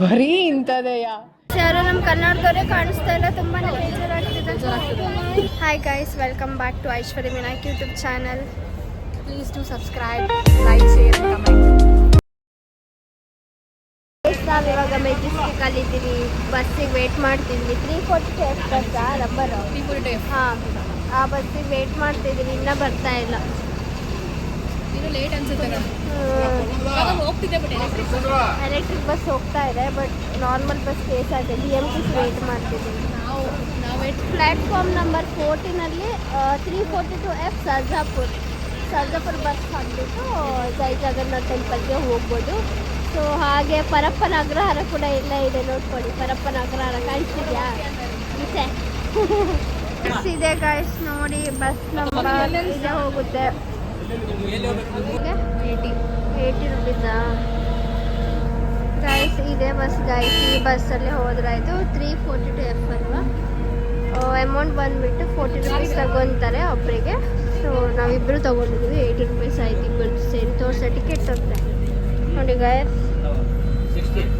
ಬರೀ ಇಂಥದೆಯ ಯಾರು ನಮ್ಮ ಕನ್ನಡದವರೇ ಕಾಣಿಸ್ತಾ ಇಲ್ಲ, ತುಂಬಾ ಬೇಜಾರಾಗ್ತಿದೆ. Hi guys, welcome back to Aishwarya Vinayak YouTube channel. Please to subscribe, like, share, comment. ನಾವು ಇವಾಗ ಮೆಜೆಸ್ಟಿಕ್ ಅಲ್ಲಿದ್ದೀವಿ, ಬಸ್ಸಿಗೆ ವೇಟ್ ಮಾಡ್ತಿದ್ವಿ. 3:40 ಬಸ್ಸಾ ನಂಬರ್? ಹಾಂ, ಆ ಬಸ್ಸಿಗೆ ವೇಟ್ ಮಾಡ್ತಿದ್ದೀವಿ, ಇನ್ನೂ ಬರ್ತಾ ಇಲ್ಲ. ಲೇಟ್ ಅನ್ಸುತ್ತೆ. ಎಲೆಕ್ಟ್ರಿಕ್ ಬಸ್ ಹೋಗ್ತಾ ಇದೆ, ಬಟ್ ನಾರ್ಮಲ್ ಬಸ್ ಕೇಸ್ ಆಗಿದೆ. BMTC ವೇಟ್ ಮಾಡ್ತಿದ್ದೀವಿ. ನಾವು platform number 14 342F Sarjapura bus ಹಾಕ್ಬಿಟ್ಟು ಜೈ ಜಗನ್ನಾಥ್ ಟೆಂಪಲ್ಗೆ ಹೋಗ್ಬೋದು. ಸೊ ಹಾಗೆ ಪರಪ್ಪನ ಅಗ್ರಹಾರ ಕೂಡ ಎಲ್ಲ ಇದೆ, ನೋಡ್ಕೊಳ್ಳಿ. ಪರಪ್ಪನ ಅಗ್ರಹಾರ ಕಾಣಿಸ್ತಿದ್ಯಾ? ಬಸ್ ಇದೆ ಗಾಯ್ಸ್, ನೋಡಿ. ಬಸ್ ನಂಬರ್ ಇದೆ, ಹೋಗುತ್ತೆ. 80 ರುಪೀಸಾ ಗಾಯ್ಸ್? ಇದೆ ಬಸ್ ಗಾಯ್ಸ್, ಈ ಬಸ್ಸಲ್ಲಿ ಹೋದ್ರಾಯ್ತು. 342F ಅಲ್ವಾ? ಅಮೌಂಟ್ ಬಂದುಬಿಟ್ಟು 40 ರುಪೀಸ್ ತಗೊತಾರೆ ಒಬ್ಬರಿಗೆ. ಸೊ ನಾವಿಬ್ಬರು ತೊಗೊಂಡಿದ್ದೀವಿ, 80 ರುಪೀಸ್ ಆಯ್ತು ಇಬ್ಬರು ಸೇರಿ. ತೋರಿಸೋ ಟಿಕೆಟ್ ಹೋಗ್ತಾರೆ ನೋಡಿ ಗಾಯ್ಸ್,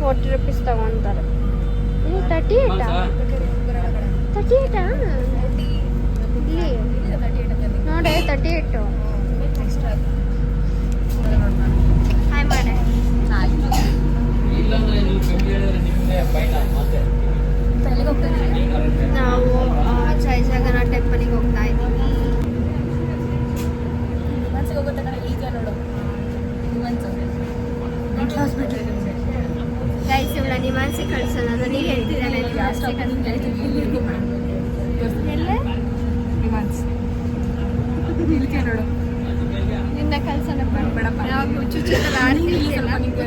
40 ರುಪೀಸ್ ತಗೊತಾರೆ. ಇದು 38 ಇಲ್ಲಿ ನೋಡಿ, 38. ಹಾಯ್ ಮಾಡೆ. ನಾವು ಜೈ ಜಗನ್ನಾಥ್ ಟೆಂಪಲಿಗೆ ಹೋಗ್ತಾ ಇದ್ದೀವಿ. ಗೈಸ್, ಇವಳ ನಿವಾನ್ಸಿ ಕಳ್ಸೋಣ. ನನಗೆ ಹೇಳ್ತಿದ್ದಾನೆ ನಿನ್ನ ಕಳ್ಸೋಣ ಬೇಡಪ್ಪ. ನಾವು ಚುಚ್ಚುತ್ತಲ್ಲ ಆಡ್ತಿಲ್ಲ ನಿಮಗೆ.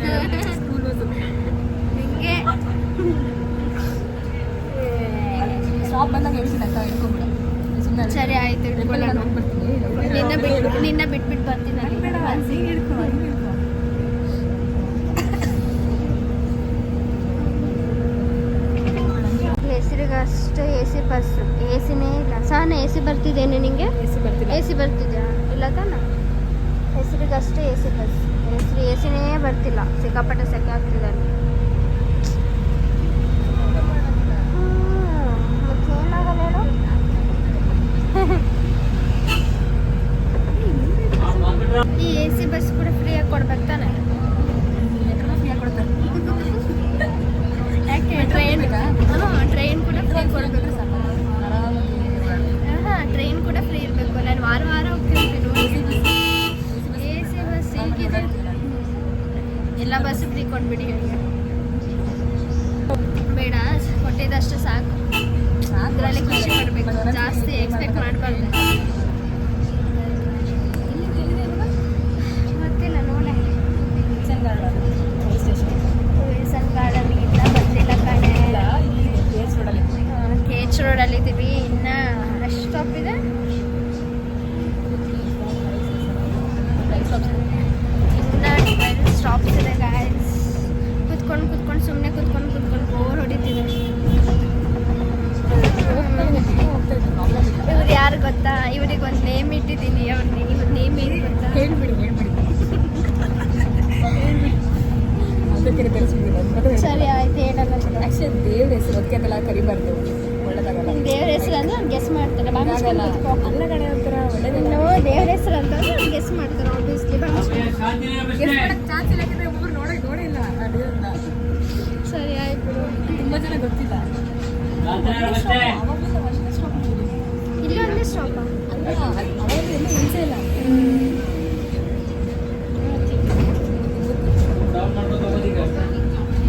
ಸರಿ ಆಯ್ತು, ನಿನ್ನ ಬಿಟ್ಬಿಟ್ಟು ಬರ್ತೀನಿ. ಹೆಸರಿಗಷ್ಟೇ AC ಬಸ್, ACನೇ ಇಲ್ಲ. ಸಹನ AC ಬರ್ತಿದ್ದೇನೆ ನಿಂಗೆ? AC ಬರ್ತಿದ್ಯಾ? ಇಲ್ಲ ತಾನ? ಹೆಸರಿಗಷ್ಟೇ AC ಬಸ್, ACನೇ ಬರ್ತಿಲ್ಲ. ಸಿಕ್ಕಾಪಟ್ಟೆ ಸೆಕೆ ಆಗ್ತಿದೆ ಅಲ್ಲಿ. ಮತ್ತೇನಾಗಲ್ಲ ಹೇಳು. ಈ AC ಬಸ್ ಕೂಡ ಫ್ರೀಯಾಗಿ ಕೊಡ್ಬೇಕು ತಾನೆ? ಯಾಕೆ ಟ್ರೈನ್ ಕೂಡ ಫ್ರೀ ಕೊಡಬೇಕು. ಹಾಂ, ಟ್ರೈನ್ ಕೂಡ ಫ್ರೀ ಇರಬೇಕು. ನಾನು ವಾರ ಹೋಗ್ತಿರ್ತೀನಿ. AC ಬಸ್ ಹೀಗಿದೆ, ಎಲ್ಲ ಬಸ್ ಫ್ರೀ ಕೊಟ್ಬಿಡಿ. ಬೇಡ, ಕೊಟ್ಟಿದ್ದಷ್ಟು ಸಾಕು. ಅದರಲ್ಲಿ ಖುಷಿ ಪಡಬೇಕು, ಜಾಸ್ತಿ ಎಕ್ಸ್ಪೆಕ್ಟ್ ಮಾಡಬಾರ್ದು. ಗೊತ್ತಿಲ್ಲ, ನೋಡೆ. ವಿಲ್ಸನ್ ಗಾರ್ಡನ್ಗಿಂತ ಬಂದಿಲ್ಲ ಕಣೆ. KH ರೋಡಲ್ಲಿ ಇದ್ದೀವಿ. ಇನ್ನು ಎಷ್ಟು ಸ್ಟಾಪ್ ಇದೆ? ಇನ್ನು 12 ಸ್ಟಾಪ್ಸ್ ಇದೆ ಗಾಯ್ಸ್. ಕುತ್ಕೊಂಡು ಸುಮ್ಮನೆ ಕುತ್ಕೊಂಡು ಬೋರ್ ಹೊಡಿತಿದೆ. ಇವ್ರು ಯಾರು ಗೊತ್ತಾ? ಇವ್ರಿಗೆ ಒಂದು ನೇಮ್ ಇಟ್ಟಿದ್ದೀನಿ. ಇವ್ರ ನೇಮ್ ಏನು ಗೊತ್ತಾ? ಸರಿ ಆಯ್ತು, ಹೇಳಲ್ಲ. ದೇವ್ರ ಹೆಸರು ಅದಕ್ಕೆಲ್ಲ ಕರಿಬಾರ್ದು, ಒಳ್ಳೇದಾಗಲ್ಲ. ದೇವ್ರ ಹೆಸರು ಅಂದ್ರೆ ಅವ್ನು ಗೆಸ್ ಮಾಡ್ತಾರೆ. ಅಲ್ಲ ಕಡೆ ಒಂಥರ ಒಳ್ಳೇದಿಲ್ಲ. ದೇವ್ರ ಹೆಸರು ಅಂತಂದ್ರೆ ಅವ್ನು ಗೆಸ್ ಮಾಡ್ತಾರೆ. ಆಬ್ವಿಯಸ್ಲಿ ಚಾನ್ಸ್ ಇಲ್ಲ, ಯಾಕಂದ್ರೆ ಒಬ್ಬರು ನೋಡೇ ಇಲ್ಲ ಅಡುಗೆಯನ್ನ. ಸರಿ ಆಯ್ತು, ತುಂಬ ಜನ ಗೊತ್ತಿಲ್ಲ. ಇಲ್ಲ ಒಂದೇ ಸ್ಟಾಪ ಅಲ್ಲ, ಅವಾಗ ಇನ್ನೂ ಹಿಂಸೆ ಇಲ್ಲ.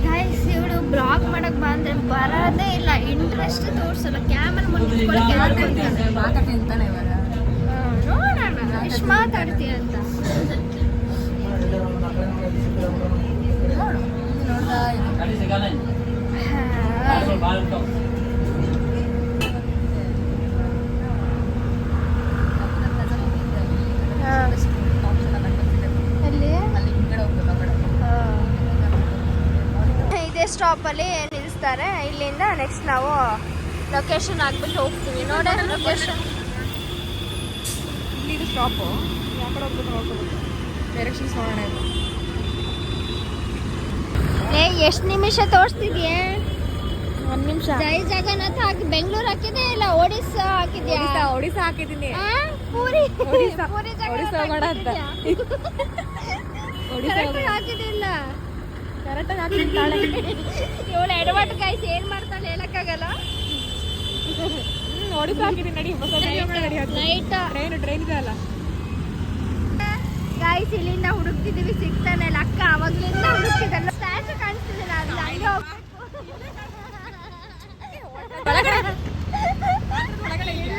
ಗೈಸ್, ಇವಳು ಬ್ಲಾಗ್ ಮಾಡಕ್ ಬಂದ್ರೆ ಬರೋದೇ ಇಲ್ಲ, ಇಂಟ್ರೆಸ್ಟ್ ತೋರ್ಸಲ್ಲ. ಕ್ಯಾಮರಾ ಮಾತಾಡ್ತೀನಿ ಅಂತಾನೆ ಇವಾಗ. ನೋಡೋಣ ಎಷ್ಟು ಮಾತಾಡ್ತೀಯ ಅಂತ. ಇದೇ ಸ್ಟಾಪಲ್ಲಿ ನಿಲ್ಲಿಸ್ತಾರೆ. ಇಲ್ಲಿಂದ ನೆಕ್ಸ್ಟ್ ನಾವು ಲೊಕೇಶನ್ ಹಾಕ್ಬಿಟ್ಟು ಹೋಗ್ತೀವಿ. ನೋಡ ಲೊಕೇಶನ್ ಇದು ಸ್ಟಾಪು. ಹೋಗ್ಬೇಕು ನೋಡ್ಕೋಬೇಕು ಡೈರೆಕ್ಷನ್ಸ್ ನೋಡೋಣ ಇದು. ಎಷ್ಟು ನಿಮಿಷ ತೋರಿಸ್ತಿದ್ಯೆ? 1 ನಿಮಿಷ. ಜೈ ಜಗನ್ನಾಥ ಹಾಕಿ ಬೆಂಗಳೂರು ಹಾಕಿದೆ ಇಲ್ಲ ಒಡಿಸ್ಸಾ ಹಾಕಿದ್ಯಾ? ಒಡಿಸ್ಸಾ ಹಾಕಿದ್ದೀನಿ. ಪೂರಿ ಒಡಿಸ್ಸಾ ಪೂರಿ ಒಡಿಸ್ಸಾ ಹೋಗೋಣ ಅಂತ. ಕರೆಕ್ಟಾಗಿ ಹಾಕಿದಿಲ್ಲ. ಕರೆಕ್ಟಾಗಿ ಹಾಕಿದ್ದಾಳೆ. ಇವಳು ಎಡವಟ್ಟು ಗಾಯ್ಸ್ ಏನ್ ಮಾಡ್ತಾಳೆ ಹೇಳಕ್ಕಾಗಲ್ಲ. ಒಡಿಸ್ಸಾ ಹಾಕಿದ್ದೀನಿ ನಡಿ. ಟ್ರೈನ್ ಇದೆ ಅಲ್ಲ ಗಾಯ್ಸ್, ಇಲ್ಲಿಂದ ಹುಡುಕ್ತಿದೀವಿ ಸಿಗ್ತಾನೆ ಇಲ್ಲ. ಅಕ್ಕ ಅವಾಗ್ಲಿಂದ ಹುಡುಕ್ತಿದ್ದಲ್ಲ. ಸ್ಟ್ಯಾಚು ಕಾಣಿಸ್ತಿದಿಲ್ಲ. ಅದು ಹಂಗೆ ಹೋಗ್ಬೇಕು.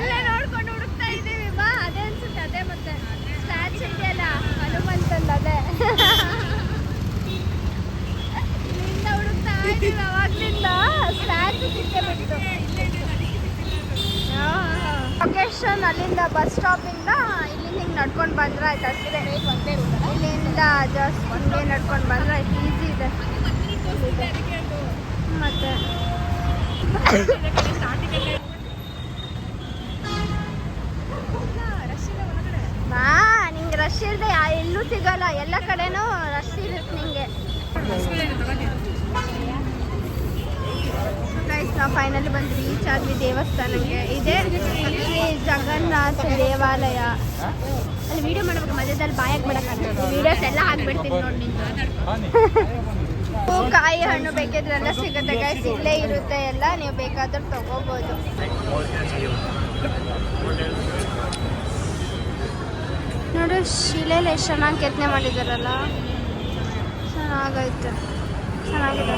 ಇಲ್ಲ ನೋಡ್ಕೊಂಡು ಹುಡುಕ್ತಾ ಇದೀವಿ. ಬಾ ಅದೇ ಅನ್ಸುತ್ತೆ. ಅದೇ ಮತ್ತೆ ಸ್ಟ್ಯಾಚು ಇದೆಯಲ್ಲ ಹನುಮಂತಂದು, ಅದೇ ಇಲ್ಲಿಂದ ಹುಡುಕ್ತಾ ಇದೀವಿ. ಅವಾಗ್ಲಿಂದ ಸ್ಟ್ಯಾಚು ಸಿಕ್ಕೇ ಬಿಟ್ಟು. ಲೊಕೇಶನ್ ಅಲ್ಲಿಂದ ಬಸ್ ಸ್ಟಾಪಿಂದ ಇಲ್ಲಿಂದ ಹಿಂಗೆ ನಡ್ಕೊಂಡು ಬಂದ್ರೆ ಆಯ್ತು ಅಷ್ಟೇ. ಇಲ್ಲಿಂದ ಜಸ್ಟ್ ಹಿಂಗೆ ನಡ್ಕೊಂಡು ಬಂದ್ರೆ ಆಯ್ತು. ಈಸಿ ಇದೆ ಮತ್ತೆ. ಬಾ, ನಿಂಗೆ ರಶ್ ಇಲ್ಲದೆ ಎಲ್ಲೂ ಸಿಗಲ್ಲ. ಎಲ್ಲ ಕಡೆನೂ ರಶ್ ಇರುತ್ತೆ ನಿಂಗೆ. ನಾವು ಫೈನಲಿ ಬಂದು ರೀಚ್ ಆದ್ವಿ ದೇವಸ್ಥಾನಕ್ಕೆ. ಇದೆ ಶ್ರೀ ಜಗನ್ನಾಥ ದೇವಾಲಯ. ಅಲ್ಲಿ ವಿಡಿಯೋ ಮಾಡ್ಬೇಕು, ಮಧ್ಯದಲ್ಲಿ ಬಾಯಾಗಿ ಬಿಡಕ್ಕಾಗಲ್ಲ. ವಿಡಿಯೋಸ್ ಎಲ್ಲ ಹಾಕ್ಬಿಡ್ತೀನಿ ನೋಡಿ ನಿಂದು. ಹೂ, ಕಾಯಿ, ಹಣ್ಣು ಬೇಕಿದ್ರೆಲ್ಲ ಸಿಗುತ್ತೆ ಗೈಸ್. ಇಲ್ಲೇ ಇರುತ್ತೆ ಎಲ್ಲ, ನೀವು ಬೇಕಾದ್ರೆ ತಗೋಬೋದು. ನೋಡಿ ಶಿಲೆಯಲ್ಲಿ ಎಷ್ಟು ಚೆನ್ನಾಗಿ ಕೆತ್ತನೆ ಮಾಡಿದಾರಲ್ಲ. ಚೆನ್ನಾಗೈತೆ, ಚೆನ್ನಾಗಿದೆ.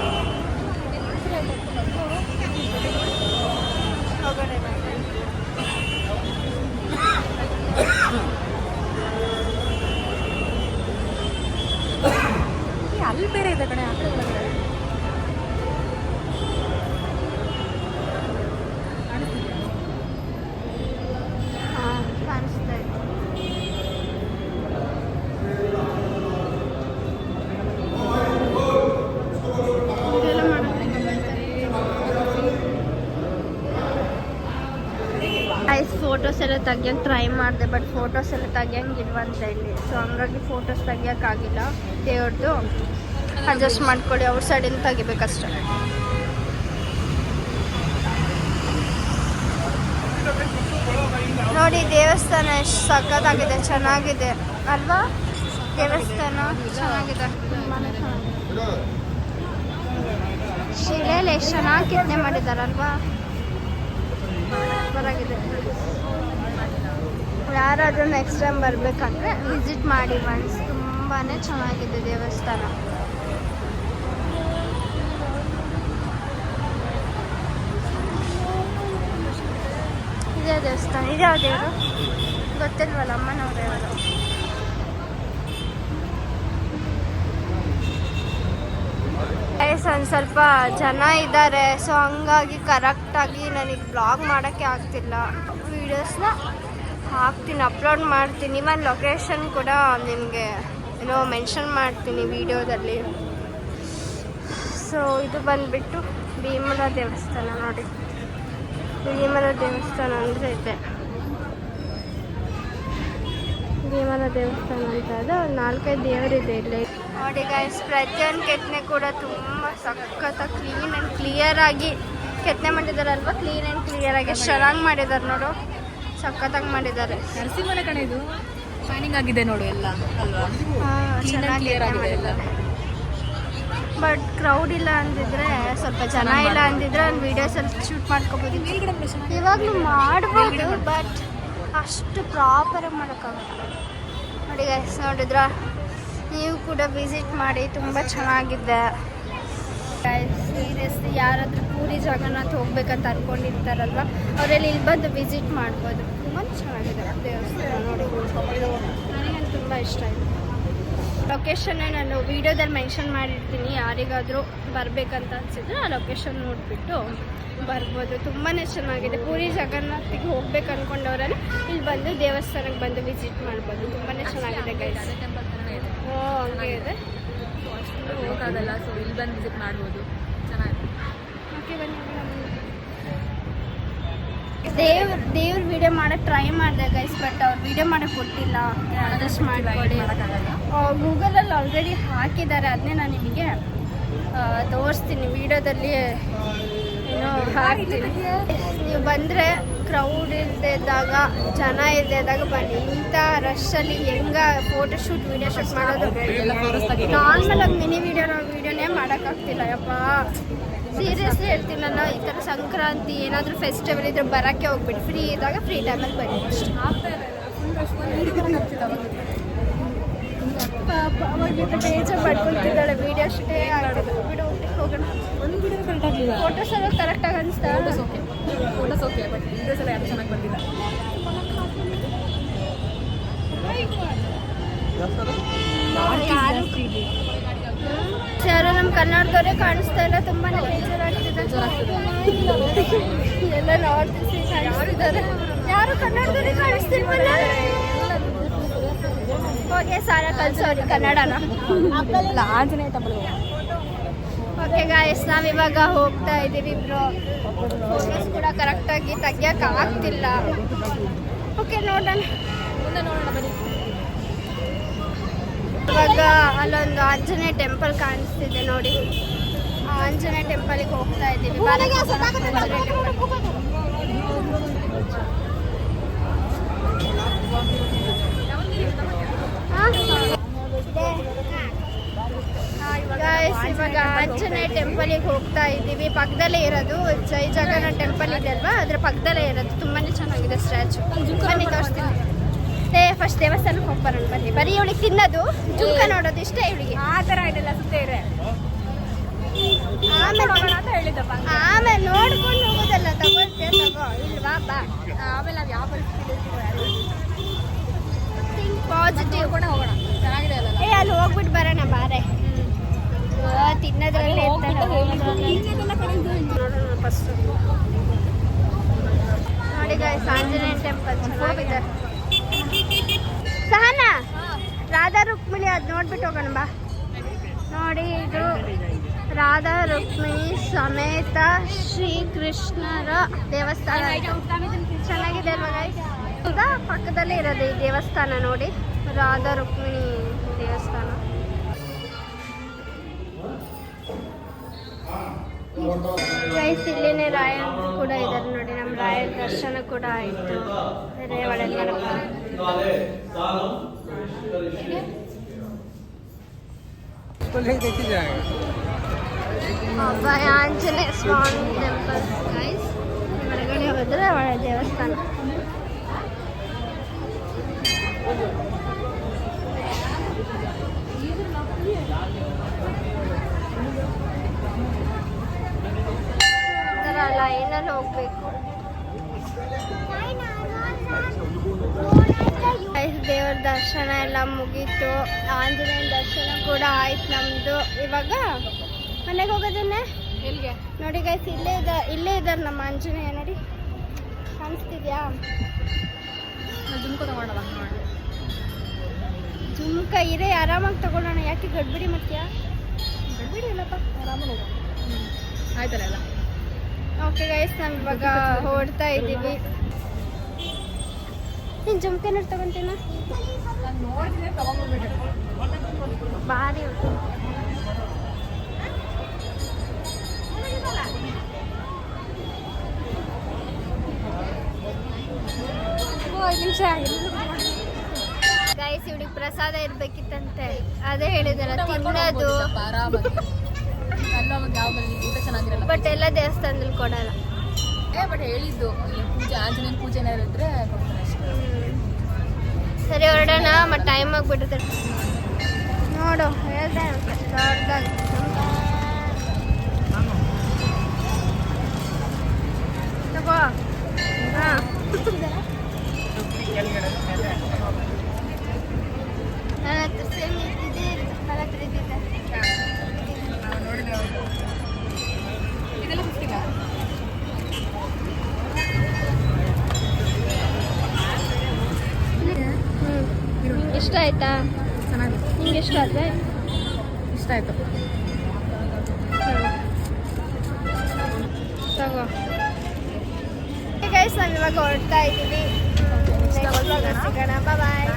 ಅಲ್ಲಿ ಬೇರೆ ಇದೆ ಕಡೆ. ಕಾಣಿಸ್ತಾ ಇದೆ. ಫೋಟೋಸ್ ಎಲ್ಲ ತೆಗಿಯೋಕೆ ಟ್ರೈ ಮಾಡಿದೆ, ಬಟ್ ಫೋಟೋಸ್ ಎಲ್ಲ ತೆಗಿಯಂಗಿಲ್ವಂತ ಇಲ್ಲಿ. ಸೊ ಹಂಗಾಗಿ ಫೋಟೋಸ್ ತೆಗಿಯೋಕ್ಕಾಗಿಲ್ಲ. ದೇವ್ರದ್ದು ಅಡ್ಜಸ್ಟ್ ಮಾಡ್ಕೊಳ್ಳಿ, ಔಟ್ ಸೈಡಿಂದ ತೆಗಿಬೇಕಷ್ಟೆ. ನೋಡಿ ದೇವಸ್ಥಾನ ಎಷ್ಟು ಸಖತ್ತಾಗಿದೆ, ಚೆನ್ನಾಗಿದೆ ಅಲ್ವಾ? ದೇವಸ್ಥಾನ ಚೆನ್ನಾಗಿದೆ, ತುಂಬಾನೇ ಚೆನ್ನಾಗಿದೆ. ಶಿಲೆಯಲ್ಲಿ ಎಷ್ಟು ಚೆನ್ನಾಗಿ ಕೆತ್ತನೆ ಮಾಡಿದಾರಲ್ವಾ? ಸೂಪರಾಗಿದೆ. ಯಾರಾದರೂ ನೆಕ್ಸ್ಟ್ ಟೈಮ್ ಬರಬೇಕಂದ್ರೆ ವಿಸಿಟ್ ಮಾಡಿ ಒನ್ಸ್. ತುಂಬಾ ಚೆನ್ನಾಗಿದೆ ದೇವಸ್ಥಾನ. ಇದೇ ದೇವಸ್ಥಾನ. ಇದ್ಯಾವ ದೇವರು ಗೊತ್ತಿಲ್ವಲ್ಲ, ಅಮ್ಮನವ್ರು ಯಾರು. ಒಂದು ಸ್ವಲ್ಪ ಜನ ಇದ್ದಾರೆ, ಸೊ ಹಂಗಾಗಿ ಕರೆಕ್ಟಾಗಿ ನನಗೆ ಬ್ಲಾಗ್ ಮಾಡೋಕ್ಕೆ ಆಗ್ತಿಲ್ಲ. ವೀಡಿಯೋಸ್ನ ಹಾಕ್ತೀನಿ, ಅಪ್ಲೋಡ್ ಮಾಡ್ತೀನಿ. ಇವನ್ ಲೊಕೇಶನ್ ಕೂಡ ನಿಮಗೆ ಏನೋ ಮೆನ್ಷನ್ ಮಾಡ್ತೀನಿ ವಿಡಿಯೋದಲ್ಲಿ. ಸೊ ಇದು ಬಂದುಬಿಟ್ಟು ಭೀಮರ ದೇವಸ್ಥಾನ. ನೋಡಿ, ಭೀಮರ ದೇವಸ್ಥಾನ ಅಂದರೆ ಇದೆ. ಭೀಮರ ದೇವಸ್ಥಾನ ಅಂತ ಅದು 4-5 ದೇವರಿದೆ ಇಲ್ಲಿ. ನೋಡಿ ಗೈಸ್, ಪ್ರತಿಯೊಂದು ಕೆತ್ತನೆ ಕೂಡ ತುಂಬ ಸಖತ್ತಾಗಿ ಕ್ಲೀನ್ ಆ್ಯಂಡ್ ಕ್ಲಿಯರಾಗಿ ಕೆತ್ತನೆ ಮಾಡಿದಾರಲ್ವ. ಕ್ಲೀನ್ ಆ್ಯಂಡ್ ಕ್ಲಿಯರಾಗಿ ಎಷ್ಟು ಚೆನ್ನಾಗಿ ಮಾಡಿದ್ದಾರೆ ನೋಡು, ಸಖತ್ತಾಗಿ ಮಾಡಿದ್ದಾರೆ. ನರಸಿಂಹನ ಕಡೆ ಇದು ಶೈನಿಂಗ್ ಆಗಿದೆ ನೋಡು ಎಲ್ಲ ಅಲ್ವಾ? ಚೆನ್ನಾಗಿ ಎಲ್ಲ. ಬಟ್ ಕ್ರೌಡ್ ಇಲ್ಲ ಅಂದಿದ್ರೆ, ಸ್ವಲ್ಪ ಜನ ಇಲ್ಲ ಅಂದಿದ್ರೆ ಒಂದು ವೀಡಿಯೋಸಲ್ಲಿ ಶೂಟ್ ಮಾಡ್ಕೋಬೋದು. ಇವಾಗಲೂ ಮಾಡ್ಬೋದು, ಬಟ್ ಅಷ್ಟು ಪ್ರಾಪರಾಗಿ ಮಾಡೋಕ್ಕಾಗಲ್ಲ. ನೋಡಿ ಗೈಸ್, ನೋಡಿದ್ರ ನೀವು ಕೂಡ ವಿಸಿಟ್ ಮಾಡಿ, ತುಂಬ ಚೆನ್ನಾಗಿದೆ. ಸೀರಿಯಸ್ಲಿ ಯಾರಾದರೂ ಪೂರಿ ಜಗನ್ನಾಥ ಹೋಗ್ಬೇಕಂತ ಅನ್ಕೊಂಡಿರ್ತಾರಲ್ವ, ಅವರಲ್ಲಿ ಇಲ್ಲಿ ಬಂದು ವಿಸಿಟ್ ಮಾಡ್ಬೋದು. ತುಂಬ ಚೆನ್ನಾಗಿದೆ ದೇವಸ್ಥಾನ. ನೋಡಿ, ನನಗೆ ತುಂಬ ಇಷ್ಟ ಆಯಿತು. ಲೊಕೇಶನ್ನ ನಾನು ವೀಡಿಯೋದಲ್ಲಿ ಮೆನ್ಷನ್ ಮಾಡಿರ್ತೀನಿ. ಯಾರಿಗಾದರೂ ಬರಬೇಕಂತ ಅನಿಸಿದ್ರೆ ಆ ಲೊಕೇಶನ್ ನೋಡಿಬಿಟ್ಟು ಬರ್ಬೋದು. ತುಂಬಾ ಚೆನ್ನಾಗಿದೆ. ಪೂರಿ ಜಗನ್ನಾಥಿಗೆ ಹೋಗ್ಬೇಕು ಅಂದ್ಕೊಂಡವರೆಲ್ಲ ಇಲ್ಲಿ ಬಂದು ದೇವಸ್ಥಾನಕ್ಕೆ ಬಂದು ವಿಸಿಟ್ ಮಾಡ್ಬೋದು. ತುಂಬಾ ಚೆನ್ನಾಗಿದೆ ಗೈಸ್. ಹಂಗೆ ಇದೆ, ಹೋಗೋಕ್ಕಾಗಲ್ಲ, ಸೊ ಇಲ್ಲಿ ಬಂದು ವಿಸಿಟ್ ಮಾಡ್ಬೋದು. ಚೆನ್ನಾಗಿದೆ. ಓಕೆ, ಬನ್ನಿ. ದೇವ್ರ ವಿಡಿಯೋ ಮಾಡಕ್ಕೆ ಟ್ರೈ ಮಾಡಿದೆ ಗೈಸ್, ಬಟ್ ಅವ್ರು ವಿಡಿಯೋ ಮಾಡಕ್ಕೆ ಕೊಟ್ಟಿಲ್ಲ. ಅಡ್ಜಸ್ಟ್ ಮಾಡಿಕೊಡಿ. ಗೂಗಲಲ್ಲಿ ಆಲ್ರೆಡಿ ಹಾಕಿದ್ದಾರೆ, ಅದನ್ನೇ ನಾನು ನಿಮಗೆ ತೋರಿಸ್ತೀನಿ ವಿಡಿಯೋದಲ್ಲಿ. ಏನೋ ಹಾಕ್ತೀನಿ. ನೀವು ಬಂದರೆ ಕ್ರೌಡ್ ಇದ್ದಾಗ, ಜನ ಇದ್ದಾಗ ಬನ್ನಿ. ಇಂಥ ರಶಲ್ಲಿ ಹೆಂಗೆ ಫೋಟೋಶೂಟ್ ವಿಡಿಯೋ ಶೂಟ್ ಮಾಡೋದು ನಾರ್ಮಲ್ ಆಗಿ ಮಿನಿ ವಿಡಿಯೋನೇ ಮಾಡೋಕ್ಕಾಗ್ತಿಲ್ಲ. ಯಪ್ಪ ಸೀರಿಯಸ್ಲಿ ಹೇಳ್ತೀನಿ ನಾನು. ಈ ಥರ ಸಂಕ್ರಾಂತಿ ಏನಾದರೂ ಫೆಸ್ಟಿವಲ್ ಇದ್ರೆ ಬರೋಕ್ಕೆ ಹೋಗ್ಬಿಟ್ಟು ಫ್ರೀ ಇದ್ದಾಗ ಫ್ರೀ ಟೈಮಲ್ಲಿ ಬನ್ನಿ. ಪಾಪ ಅವಾಗಿಂದ ಬೇಜಾರು ಮಾಡ್ಕೊಳ್ತಿದ್ದಾಳೆ. ವಿಡಿಯೋ ಅಷ್ಟೇ ಆಗೋದು. ಬಿಡು ಹೋಗೋಣ. ಫೋಟೋಸ್ ಎಲ್ಲ ಕರೆಕ್ಟಾಗಿ ಅನಿಸ್ತಾ? ಫೋಟೋಸ್ ಓಕೆ, ಬಟ್ ವೀಡಿಯೋಸ್ ಎಲ್ಲ ಯಾರು ಚೆನ್ನಾಗಿ ಬಂದಿಲ್ಲ. ಯಾರು ನಮ್ಮ ಕನ್ನಡದವರೇ ಕಾಣಿಸ್ತಾ ಇಲ್ಲ. ತುಂಬಾ ಬೇಜಾರಾಗ್ತಿದೆ. ಎಲ್ಲ ನಾರ್ತ್ ಈಸ್ಟ್ ಕಾಣಿಸ್ತಿದ್ದಾರೆ. ಯಾರು ಕನ್ನಡದವರೇ ಕಾಣಿಸ್ತಿಲ್ವಲ್ಲ? ಹೋಗಿ ಸಾರ ಕಲ್ಸೋರಿ ಕನ್ನಡನ. ಆಂಜನೇಯ ಟೆಂಪಲ್. ಓಕೆ ಗಾಯ್ಸ್, ನಾವಿವಾಗ ಹೋಗ್ತಾ ಇದ್ದೀವಿ. ಇಬ್ರು ಫೋಟೋಸ್ ಕೂಡ ಕರೆಕ್ಟಾಗಿ ತೆಗಿಯೋಕೆ ಆಗ್ತಿಲ್ಲ. ಓಕೆ ನೋಡೋಣ, ಮುಂದೆ ನೋಡೋಣ ಬನ್ನಿ. ಇವಾಗ ಅಲ್ಲೊಂದು ಆಂಜನೇಯ ಟೆಂಪಲ್ ಕಾಣಿಸ್ತಿದೆ ನೋಡಿ. ಆ ಆಂಜನೇಯ ಟೆಂಪಲ್ಗೆ ಹೋಗ್ತಾ ಇದ್ದೀವಿ. ಆಂಜನೇಯ ಟೆಂಪಲ್. ಇವಾಗ ಆಂಜನೇಯ ಟೆಂಪಲಿಗೆ ಹೋಗ್ತಾ ಇದ್ದೀವಿ. ಪಕ್ಕದಲ್ಲೇ ಇರೋದು ಜೈ ಜಗನ್ನಾಥ ಟೆಂಪಲ್ ಇದೆ ಅಲ್ವಾ, ಅದ್ರ ಪಕ್ಕದಲ್ಲೇ ಇರೋದು. ತುಂಬಾ ಚೆನ್ನಾಗಿದೆ ಸ್ಟ್ಯಾಚು. ಬನ್ನಿ ತೋರಿಸ್ತೀನಿ. ಫಸ್ಟ್ ದೇವಸ್ಥಾನಕ್ಕೆ ಹೋಗಿ ಬರೋಣ ಬನ್ನಿ. ಬರೀ ಇವಳಿಗೆ ತಿನ್ನೋದು, ಜುಮ್ಕ ನೋಡೋದು ಇಷ್ಟೇ ಇವಳಿಗೆ. ಆ ಥರ ಇದೆಲ್ಲ ಸುತ್ತೇ ಇರೆ. ಆಮೇಲೆ ನೋಡ್ಕೊಂಡು ಹೋಗೋದಲ್ಲ. ತಗೊಳ್ತೀಯ ತಗೋ, ಇಲ್ವಾ ಬಾ. ಆಮೇಲೆ ನಾವು ಯಾವ ಪರಿಸ್ಥಿತಿ ಪಾಸಿಟಿವ್ ಕೂಡ ಹೋಗೋಣ. ಚೆನ್ನಾಗಿದೆ ಅಲ್ಲ? ಅಲ್ಲಿ ಹೋಗ್ಬಿಟ್ಟು ಬರೋಣ ಬಾರೆ. ತಿನ್ನೋದ್ರಲ್ಲೇ ನೋಡೋಣ ಫಸ್ಟ್. ನೋಡಿ ಗಾಯ್ಸ್, ಆಂಜನೇಯ ಟೆಂಪಲ್ ಚೆನ್ನಾಗಿದೆ. ಸಹನಾ, ರಾಧಾ ರುಕ್ಮಿಣಿ ಅದು ನೋಡ್ಬಿಟ್ಟು ಹೋಗೋಣ ಬಾ. ನೋಡಿ, ಇದು ರಾಧಾ ರುಕ್ಮಿಣಿ ಸಮೇತ ಶ್ರೀಕೃಷ್ಣರ ದೇವಸ್ಥಾನ. ಚೆನ್ನಾಗಿದೆ ಅಲ್ವಾ ಗೈಸ್? ಪಕ್ಕದಲ್ಲೇ ಇರೋದು ಈ ದೇವಸ್ಥಾನ ನೋಡಿ, ರಾಧಾ ರುಕ್ಮಿಣಿ ದೇವಸ್ಥಾನ. ಗೈಸ್, ಇಲ್ಲಿನೇ ರಾಯರ್ ಕೂಡ ಇದ್ದಾರೆ ನೋಡಿ. ನಮ್ಮ ರಾಯರ ದರ್ಶನ ಕೂಡ ಆಯಿತು. ಆಂಜನೇಯ ಸ್ವಾಮಿ ಟೆಂಪಲ್ ಗೈಸ್. ಹೊರಗಡೆ ಹೋದ್ರೆ ಒಳ್ಳೆ ದೇವಸ್ಥಾನ. ಲೈನಲ್ಲಿ ಹೋಗ್ಬೇಕು. ದೇವರ ದರ್ಶನ ಎಲ್ಲ ಮುಗೀತು. ಆಂಜನೇಯ ದರ್ಶನ ಕೂಡ ಆಯ್ತು ನಮ್ದು. ಇವಾಗ ಮನೆಗೆ ಹೋಗೋದನ್ನೇ ಎಲ್ಲಿಗೆ ನೋಡಿ ಗೈಸ್. ಇಲ್ಲೇ ಇದ್ದಾರೆ ನಮ್ಮ ಆಂಜನೇಯ ನೋಡಿ, ಕಾಣಿಸ್ತಿದ್ಯಾ? ಜುಮ್ಕ ತಗೊಳ್ಳೋಣ. ಜುಮ್ಕ ಇರೇ ಆರಾಮಾಗಿ ತಗೊಳ್ಳೋಣ. ಯಾಕೆ ಗಡ್ಬಿಡಿ ಮಾಡ್ತೀಯಾ? ಗಡ್ಬಿಡಿ ಇಲ್ಲಪ್ಪ, ಆರಾಮಾಗಿ ಹೋಗೋಣ. ಆಯ್ತಲ್ಲ ಎಲ್ಲ. ಓಕೆ ಗೈಸ್, ನಾವು ಇವಾಗ ಹೊರಡ್ತಾ ಇದ್ದೀವಿ. ನೀನು ಜುಮ್ಕ ನೋಡಿ ತಗೊಂತೀನ? ನೋಡ್ತೀನಿ, ತಗೊಂಡ್ಬಿಡ್ಬೇಕು. ಭಾರಿ ಉಂಟು. ಗೈಸ್, ಇವ್ಳಿಗೆ ಪ್ರಸಾದ ಇರ್ಬೇಕಿತ್ತಂತೆ. ಅದೇ ಹೇಳಿದಾರೆ ತಿನ್ನೋದು. ಬಟ್ ಎಲ್ಲ ದೇವಸ್ಥಾನದಲ್ಲಿ ಕೊಡಲ್ಲ. ಬಟ್ ಹೇಳಿದ್ದು ಈ ಪೂಜೆ, ಆಂಜನೇಯ ಪೂಜೆ ಏನಾದ್ರು ಇದ್ರೆ ಕೊಡ್ತಾರೆ ಅಷ್ಟೇ. ಸರಿ ಹೊರಡೋಣ, ಮತ್ತೆ ಟೈಮ್ ಆಗಿಬಿಡುತ್ತೆ. ನೋಡು ಹೇಳ್ದೆ ದೊಡ್ಡದಾಗಿ. ತಗೋ. ಹಾಂ, ನನ್ನ ಹತ್ರ ಸೇಮ್ ಇದ್ದಿದ್ದೇ ಇರುತ್ತೆ. ನನ್ನ ಹತ್ರ ಇದ್ದಿದ್ದೆ. ಇದೆಲ್ಲ 50. ಇಷ್ಟ ಆಯ್ತಾ? ಚೆನ್ನಾಗಿದೆ. ನಿಂಗೆ ಇಷ್ಟ ಆದ್ರೆ? ಇಷ್ಟ ಆಯ್ತು. ತಗೋ. ಗೈಸ್ ನಾವು ಇವಾಗ ಹೊರಡ್ತಾ ಇದ್ದೀವಿ. ನೆಕ್ಸ್ಟ್ ಬ್ಲಾಗ್ ಸಿಗೋಣ. ಬಾಯ್.